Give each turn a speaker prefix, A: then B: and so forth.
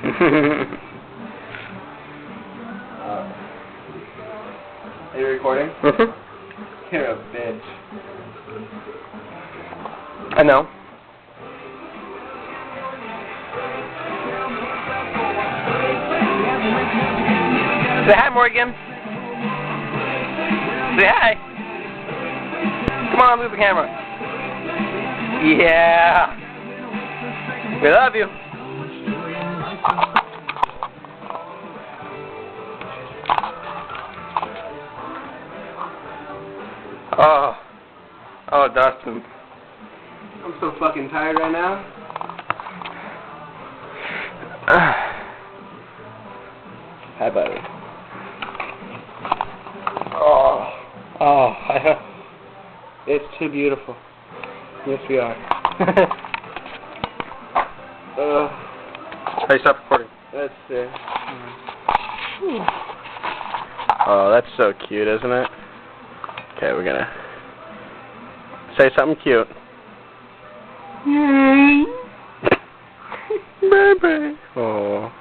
A: Are you recording?
B: Mhm.
A: You're a bitch.
B: I know. Say hi, Morgan. Say hi. Come on, move the camera. Yeah. We love you. Oh, Dustin.
A: I'm so fucking tired right now.
B: Hi, buddy.
A: It's too beautiful. Yes, we are.
B: Hey, stop recording.
A: That's it.
B: Oh, that's so cute, isn't it? Okay, we're gonna say something cute. Baby. Oh.